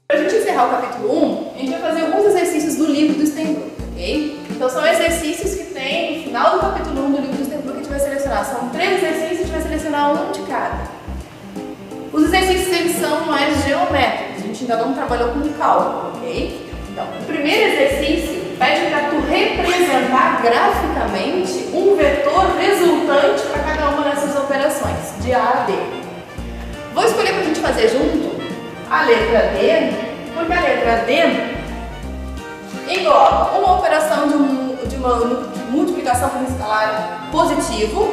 Para a gente encerrar o capítulo 1, a gente vai fazer alguns exercícios do livro do Steinbrück, ok? Então são exercícios que tem no final do capítulo 1 do livro do Steinbrück que a gente vai selecionar. São 3 exercícios, a gente vai selecionar um de cada. Os exercícios eles são mais geométricos, a gente ainda não trabalhou com cálculo, ok? Então, o primeiro exercício pede para tu representar graficamente um vetor resultante para cada uma dessas operações, de A a D. Vou escolher para a gente fazer junto a letra D, porque a letra D engloba uma operação de multiplicação com escalar positivo,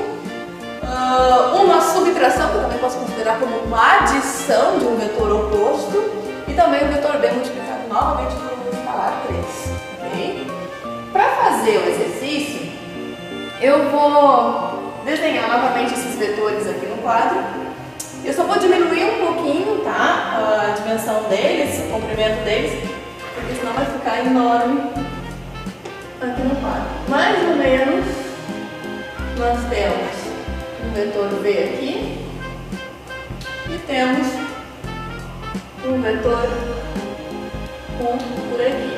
uma subtração, que eu também posso considerar como uma adição de um vetor oposto, e também o vetor B multiplicado novamente por um escalar 3. Okay? Para fazer o exercício, eu vou desenhar novamente esses vetores aqui no quadro. Eu só vou diminuir um pouquinho, tá? A dimensão deles, o comprimento deles, porque senão vai ficar enorme aqui no quadro. Mais ou menos, nós temos um vetor V aqui e temos um vetor U por aqui.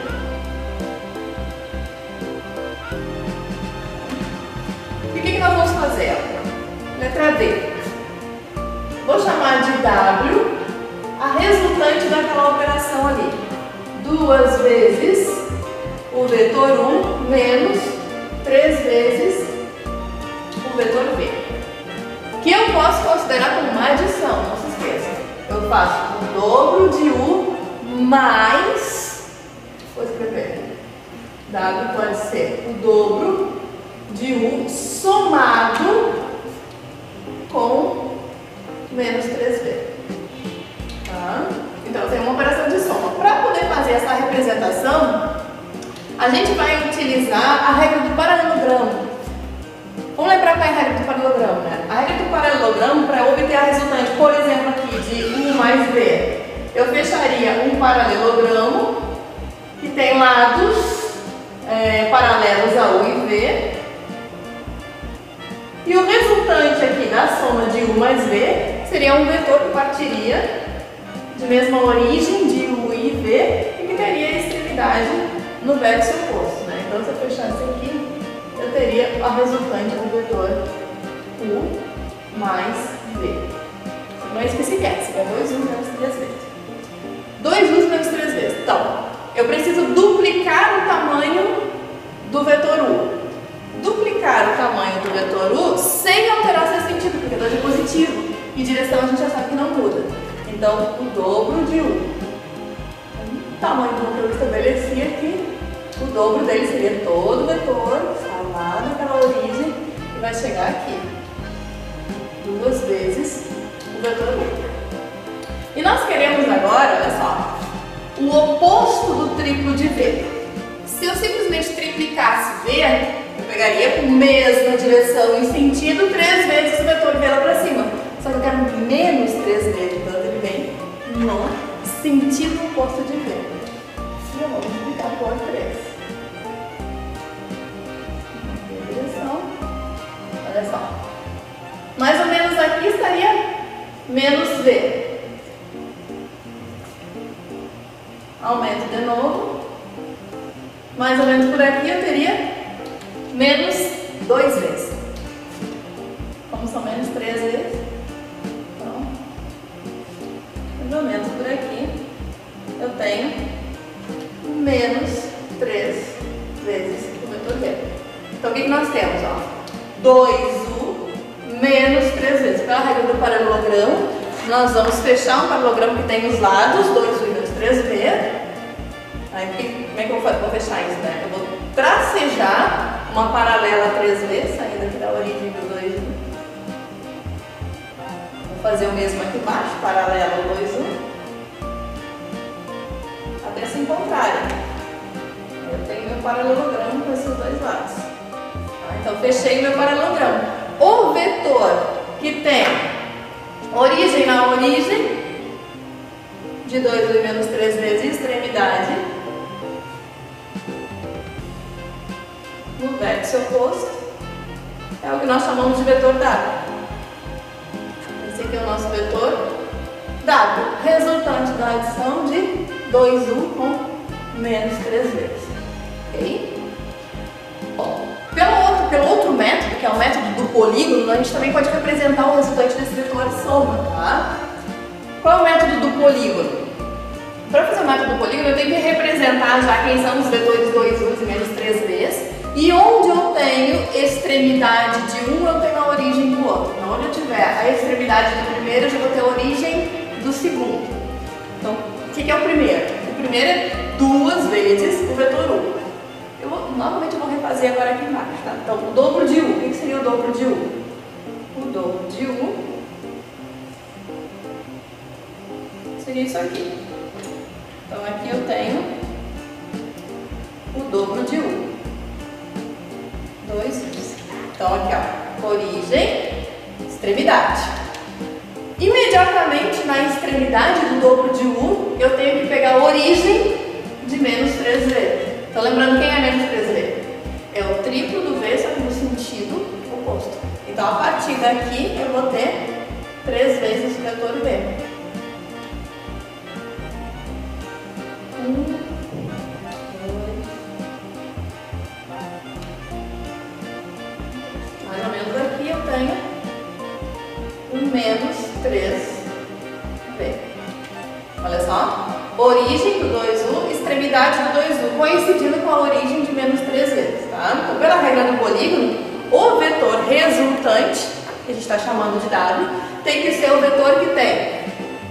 E o que nós vamos fazer? Letra D. Vou chamar de W a resultante daquela operação ali. 2 vezes o vetor 1 menos 3 vezes o vetor V. Que eu posso considerar como uma adição, não se esqueça. Eu faço o dobro de U mais, vou escrever, W pode ser o dobro de U somado com menos 3V. Tá? Então tem uma operação de soma. Para poder fazer essa representação, a gente vai utilizar a regra do paralelogramo. Vamos lembrar qual é a regra do paralelogramo, né? A regra do paralelogramo, para obter a resultante, por exemplo, aqui de U mais V, eu fecharia um paralelogramo que tem lados paralelos a U e V. E o resultante aqui da soma de U mais V seria um vetor que partiria de mesma origem de U e V e que teria extremidade no vértice oposto, né? Então, se eu fechasse aqui, eu teria a resultante do vetor U mais V. Não é isso que se quer, se quer 2 U's menos 3 vezes. 2 U's menos 3 vezes. Então, eu preciso duplicar o tamanho do vetor U. Duplicar o tamanho do vetor U sem alterar seu sentido, porque o vetor é positivo e direção a gente já sabe que não muda. Então, o dobro de U. O tamanho do que eu estabeleci aqui, o dobro dele seria todo o vetor, lá naquela origem, e vai chegar aqui. 2 vezes o vetor U. E nós queremos agora, olha só, o oposto do triplo de V. Se eu simplesmente triplicasse V, eu pegaria com mesma direção e sentido 3 vezes o vetor V lá para cima. Só que eu quero menos 3 vezes, então ele vem no sentido oposto de V. E eu vou multiplicar por 3. Direção. Olha só. Mais ou menos aqui estaria menos V. Aumento de novo. Mais ou menos por aqui eu teria menos 2 vezes. Como são menos 3 vezes, então, mais ou menos por aqui, eu tenho menos 3 vezes o vetor V. Então, o que nós temos? 2U menos 3 vezes. Pela regra do paralelogramo, nós vamos fechar um paralelogramo que tem os lados, 2U menos 3V. Aí, como é que eu vou fechar isso, né? Eu vou tracejar uma paralela 3V, saindo aqui da origem do 2U. Vou fazer o mesmo aqui embaixo, paralelo 2U. Até se encontrarem. Eu tenho meu paralelogramo com esses dois lados. Então, fechei meu paralelogramo. O vetor que tem origem na origem, de 2U menos 3 vezes extremidade, no vértice oposto, é o que nós chamamos de vetor W. Esse aqui é o nosso vetor W, resultante da adição de 2U com menos 3 vezes. Ok? Bom, pelo outro método, que é o método do polígono, a gente também pode representar o resultante desse vetor soma, tá? Qual é o método do polígono? Para fazer o método do polígono, eu tenho que representar já quem são os vetores 2U e menos 3Bs. E onde eu tenho extremidade de um, eu tenho a origem do outro. Então, onde eu tiver a extremidade do primeiro, eu já vou ter a origem do segundo. Então, o que é o primeiro? O primeiro é 2 vezes o vetor U. Novamente eu vou refazer agora aqui embaixo, tá? Então, o dobro de U. O que seria o dobro de U? O dobro de U seria isso aqui. Então, aqui eu tenho o dobro de U. 2 vezes. Então, aqui, ó, origem, extremidade. Imediatamente na extremidade do dobro de U, eu tenho que pegar a origem de menos 3 vezes. Então, lembrando quem é menos 3 vezes? É o triplo do V, só que no sentido oposto. Então, a partir daqui, eu vou ter 3 vezes o vetor V. 1, 2. Mais ou menos aqui eu tenho um menos 3V. Olha só. Origem do 2U, extremidade do 2U, coincidindo com a origem de menos 3 vezes, tá? Então, pela regra do polígono, o vetor resultante, que a gente está chamando de W, tem que ser o vetor que tem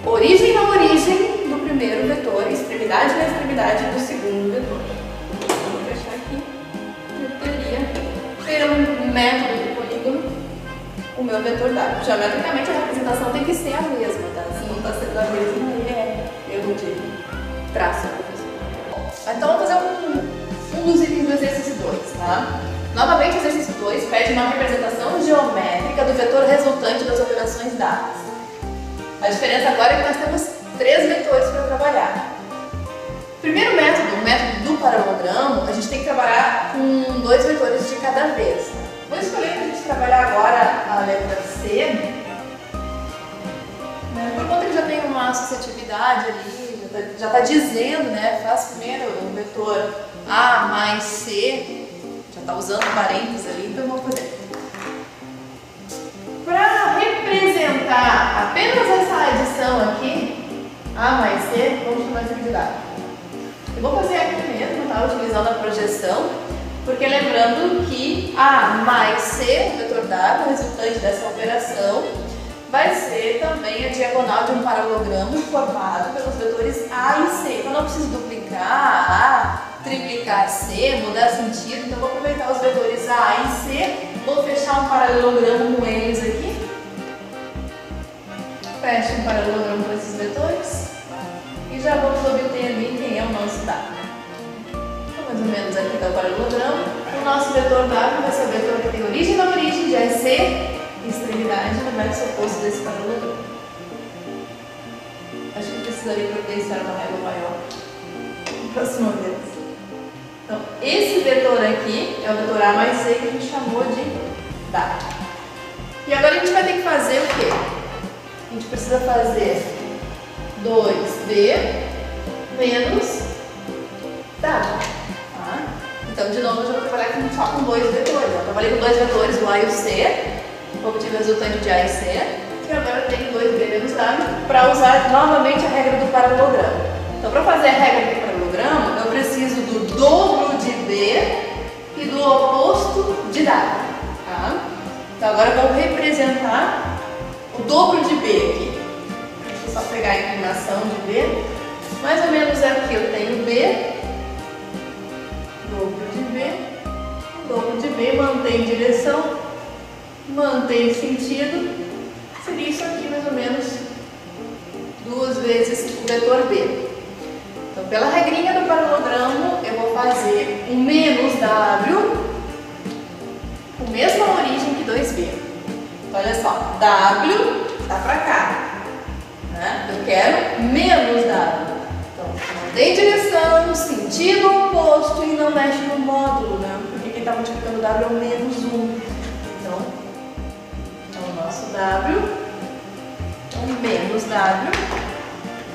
origem na origem do primeiro vetor e extremidade na extremidade do segundo vetor. Vou fechar aqui. Eu teria, pelo método do polígono, o meu vetor W. Geometricamente, a representação tem que ser a mesma, tá? Se não está sendo a mesma, aí é erro de traço. Então, vamos fazer um dos itens do exercício 2, tá? Novamente, o exercício 2 pede uma representação geométrica do vetor resultante das operações dadas. A diferença agora é que nós temos 3 vetores para trabalhar. Primeiro método, o método do paralelogramo, a gente tem que trabalhar com 2 vetores de cada vez. Vou escolher para a gente trabalhar agora a letra C, né, por conta que já tem uma associatividade ali, já está dizendo, né, faz primeiro o vetor A mais C, já está usando parênteses ali, então eu vou fazer. Para representar apenas essa adição aqui, A mais C, vamos chamar isso aqui de W. Eu vou fazer aqui mesmo, tá? Utilizando a projeção, porque lembrando que A mais C, o vetor W, resultante dessa operação, vai ser também a diagonal de um paralelogramo formado pelos vetores A e C. Então, eu não preciso duplicar A, triplicar C, mudar sentido. Então, eu vou aproveitar os vetores A e C, vou fechar um paralelogramo com eles aqui. Fecho um paralelogramo com esses vetores e já vamos obter ali quem é o nosso W. Então, mais ou menos aqui está o paralelogramo. O nosso vetor W vai ser o vetor que tem origem na origem de A e C, extremidade no verso oposto desse paralelogramo. Acho que precisaria providenciar uma régua maior na próxima vez. Então, esse vetor aqui é o vetor A mais C que a gente chamou de W. E agora a gente vai ter que fazer o quê? A gente precisa fazer 2B menos W. Tá? Então, de novo, eu já vou trabalhar só com 2 vetores. Eu trabalhei com 2 vetores, o A e o C. Obtive o resultante de A e C, e agora eu tenho 2B menos W para usar novamente a regra do paralelogramo. Então, para fazer a regra do paralelogramo, eu preciso do dobro de B e do oposto de W. Tá? Então, agora eu vou representar o dobro de B aqui. Deixa eu só pegar a inclinação de B. Mais ou menos aqui eu tenho B, dobro de B, o dobro de B mantém direção, mantém sentido, seria isso aqui mais ou menos 2 vezes o vetor B. Então, pela regrinha do paralelogramo, eu vou fazer um menos W com a mesma origem que 2B. Então, olha só, W está para cá, né? Eu quero menos W. Então, mantém direção, sentido oposto e não mexe no módulo, né? Porque quem está multiplicando W é o menos 1. Então, W, o menos W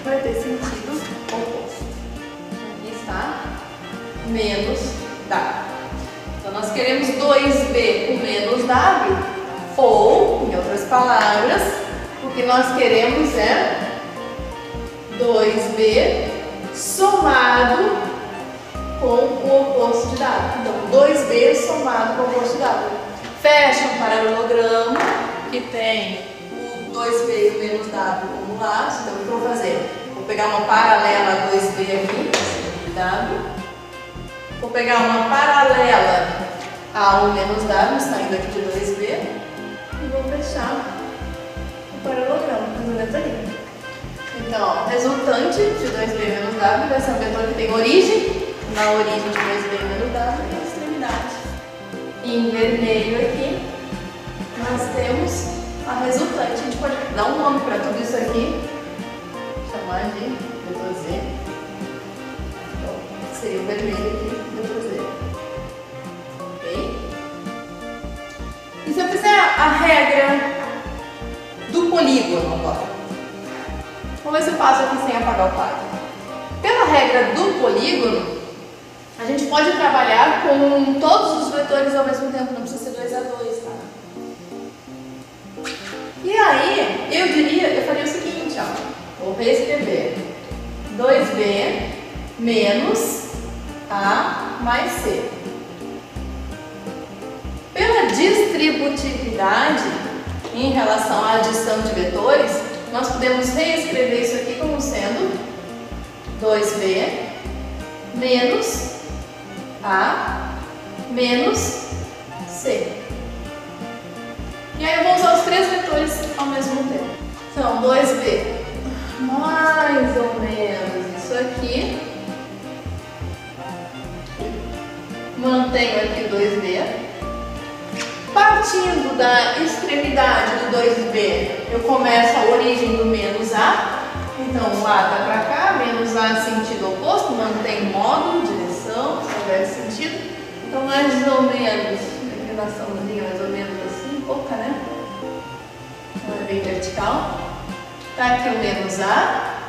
vai ter sentido oposto. Aqui está menos W. Então, nós queremos 2B com menos W, ou, em outras palavras, o que nós queremos é 2B somado com o oposto de W. Então, 2B somado com o oposto de W. Fecha um paralelogramo que tem o 2B e o menos W como lados. Então, o que eu vou fazer? Vou pegar uma paralela a 2B aqui, W. Vou pegar uma paralela a 1 menos W, saindo aqui de 2B. E vou fechar o paralelogramo, resolvendo ali. Então, resultante de 2B menos W vai ser um vetor que tem origem. Na origem de 2B menos W e a extremidade. Em vermelho aqui, nós temos a resultante. A gente pode dar um nome para tudo isso aqui, chamar de vetor Z. Então, seria o vermelho aqui, vetor Z. Ok? E se eu fizer a regra do polígono agora? Vamos ver se eu faço aqui sem apagar o quadro. Pela regra do polígono, a gente pode trabalhar com todos os vetores ao mesmo tempo, não precisa ser 2A2, tá? E aí, eu faria o seguinte, ó. Vou reescrever 2B menos A mais C. Pela distributividade em relação à adição de vetores, nós podemos reescrever isso aqui como sendo 2B menos A menos C. E aí eu vou usar os três vetores ao mesmo tempo. Então, 2B mais ou menos isso aqui. Mantenho aqui o 2B. Partindo da extremidade do 2B, eu começo a origem do menos A. Então, o A está para cá, menos A sentido oposto, mantém módulo, direção, se houver sentido. Então, mais ou menos, a inclinaçãozinha mais ou menos assim, pouca, né? Não é bem vertical. Está aqui o menos A.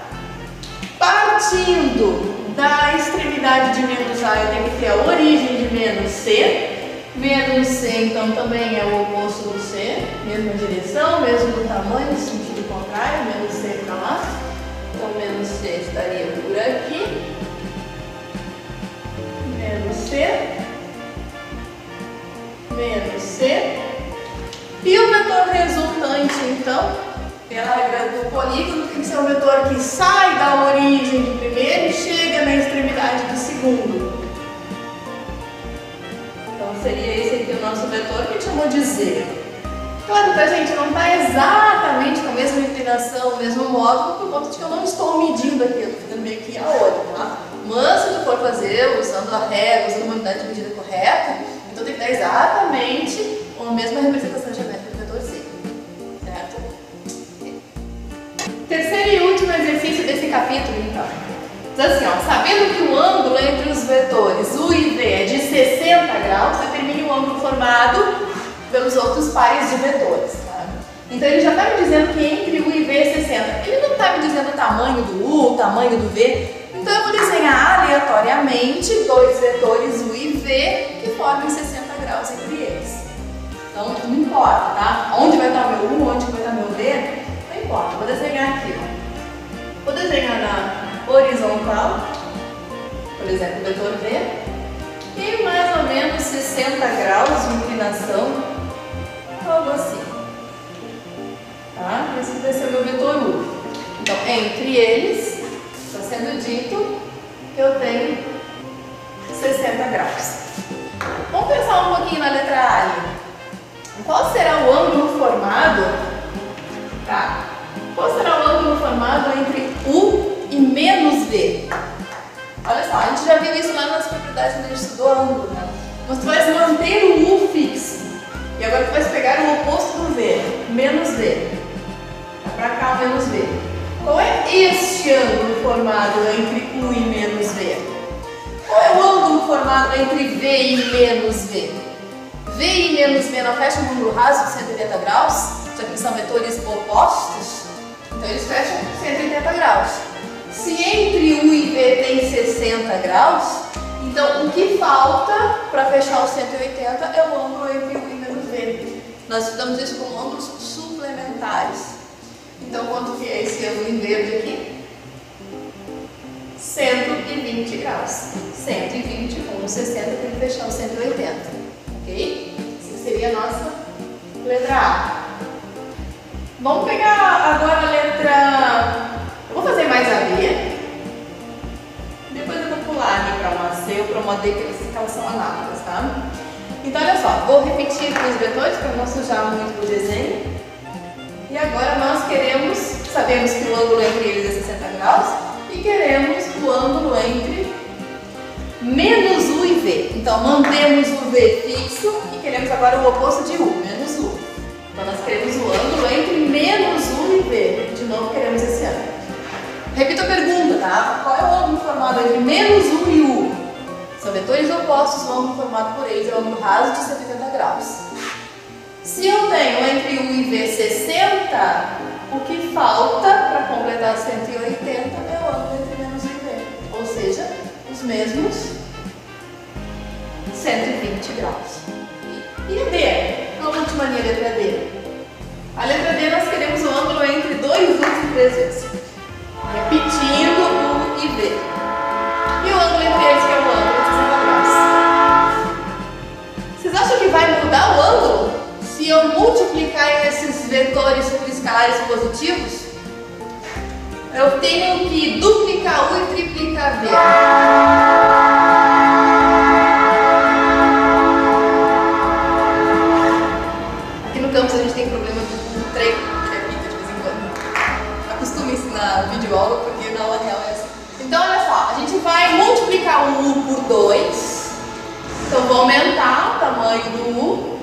Partindo da extremidade de menos A, eu tenho que ter a origem de menos C. Menos C, então, também é o oposto do C, mesma direção, mesmo tamanho, sentido contrário, menos C para lá. Então, menos C estaria por aqui. Menos C. Menos C. E o vetor resultante, então, pela regra do polígono, tem que ser um vetor que sai da origem do primeiro e chega na extremidade do segundo. Então, seria esse aqui o nosso vetor que a gente chamou de Z. Claro que a gente não está exatamente com a mesma inclinação, o mesmo módulo, por conta de que eu não estou medindo aqui, eu estou fazendo meio que a olho, tá? Mas se tu for fazer usando a regra, usando uma unidade de medida correta, então tem que dar exatamente a mesma representação geométrica do vetor Z, certo? Terceiro e último exercício desse capítulo, então. Diz assim, ó, sabendo que o ângulo entre os vetores U e V é de 60 graus, determine o ângulo formado pelos outros pares de vetores. Tá? Então ele já está me dizendo que entre U e V é 60. Ele não está me dizendo o tamanho do U, o tamanho do V. Então eu vou desenhar aleatoriamente dois vetores U e V que formem 60 graus entre eles. Então não importa, tá? Onde vai estar meu U, onde vai estar meu V, não importa. Vou desenhar aqui, ó. Vou desenhar na horizontal, por exemplo, o vetor V, e mais ou menos 60 graus de inclinação, algo assim. Tá? Esse vai ser o meu vetor U. Então, entre eles, está sendo dito que eu tenho 60 graus. Vamos pensar um pouquinho na letra A ali. Qual será o ângulo formado? Tá. Qual será o ângulo formado entre U e menos V? Olha só, a gente já viu isso lá nas propriedades quando a gente estudou ângulo, né? Mas tu vais manter o U fixo. E agora tu vais pegar o oposto do V, menos V. Tá pra cá o menos V. Qual é este ângulo formado entre U e menos V? Qual é o ângulo formado entre V e menos V? V e menos V não fecha um ângulo raso de 180 graus? já que são vetores opostos, então eles fecham 180 graus. Se entre U e V tem 60 graus, então o que falta para fechar os 180 é o ângulo entre U e menos V. Nós estudamos isso como ângulos suplementares. Então quanto que é esse ângulo em verde aqui? 120 graus. 120 com 60 tem que fechar os 180. Ok? Essa seria a nossa letra A. Vamos pegar agora a letra... Eu vou fazer mais a B. Depois eu vou pular ali para uma C ou para uma D, que elas são análogas, tá? Então, olha só. Vou repetir aqui os vetores para não sujar muito o desenho. E agora nós sabemos que o ângulo entre eles é 60 graus e queremos o ângulo entre menos U e V. Então, mantemos o V fixo e queremos agora o oposto de U, menos U. Então, nós queremos o ângulo entre menos U e V. De novo, queremos esse ângulo. Repito a pergunta, tá? Qual é o ângulo formado entre menos U e U? São vetores opostos, o ângulo formado por eles é o ângulo raso de 180 graus. Se eu tenho entre U e V 60, o que falta para completar 180 é o ângulo entre menos U e V. Ou seja, os mesmos 120 graus. E a D? A última linha, a letra D. A letra D nós queremos o ângulo entre 2 U's e 3 V's. Repetindo U e V. E o ângulo entre eles que é o ângulo de 60 graus. Vocês acham que vai mudar o ângulo se eu multiplicar esses vetores superescalares positivos? Eu tenho que duplicar U e triplicar V. Aqui no campus a gente tem problema do trem, que é pica de vez em quando. Acostume-se na videoaula, porque na aula real é assim. Então, olha só, a gente vai multiplicar o U por 2. Então, vou aumentar o tamanho do U.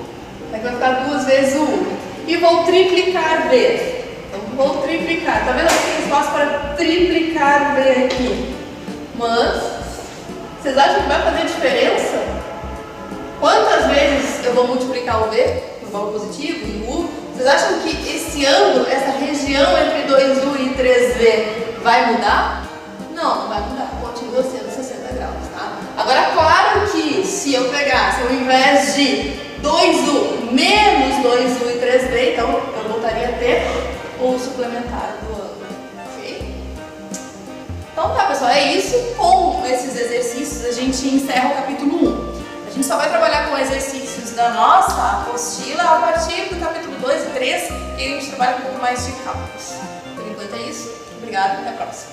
Vai ficar 2 vezes o U. E vou triplicar V. Então, vou triplicar. Tá vendo que tem espaço para triplicar V aqui? Mas, vocês acham que vai fazer diferença? Quantas vezes eu vou multiplicar o V no valor positivo, em U? Vocês acham que esse ângulo, essa região entre 2U e 3V vai mudar? Não, não vai mudar. Continua sendo 60 graus, tá? Agora, claro que se eu ao invés de 2U menos 2U e 3V, então eu voltaria a ter o suplementar do ângulo, ok? Então tá, pessoal, é isso. Com esses exercícios a gente encerra o capítulo 1. A gente só vai trabalhar com exercícios da nossa apostila a partir do capítulo 2 e 3, e a gente trabalha com um pouco mais de cálculos. Por enquanto é isso. Obrigada e até a próxima.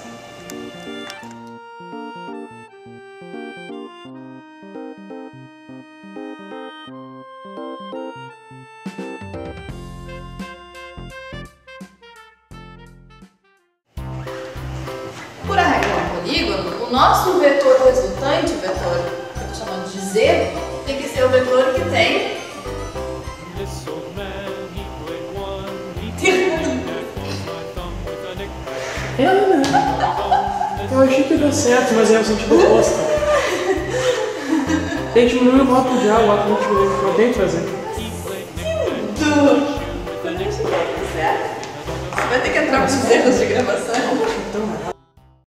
Por a regra do polígono, o nosso vetor resultante, o vetor que eu estou chamando de Z, tem que ser o vetor que tem Eu achei que deu certo, mas é o sentido oposto. Tem que diminuir o voto já, o ato multiplicar. Eu tenho que fazer. Você vai ter que entrar para os erros de gravação. Então,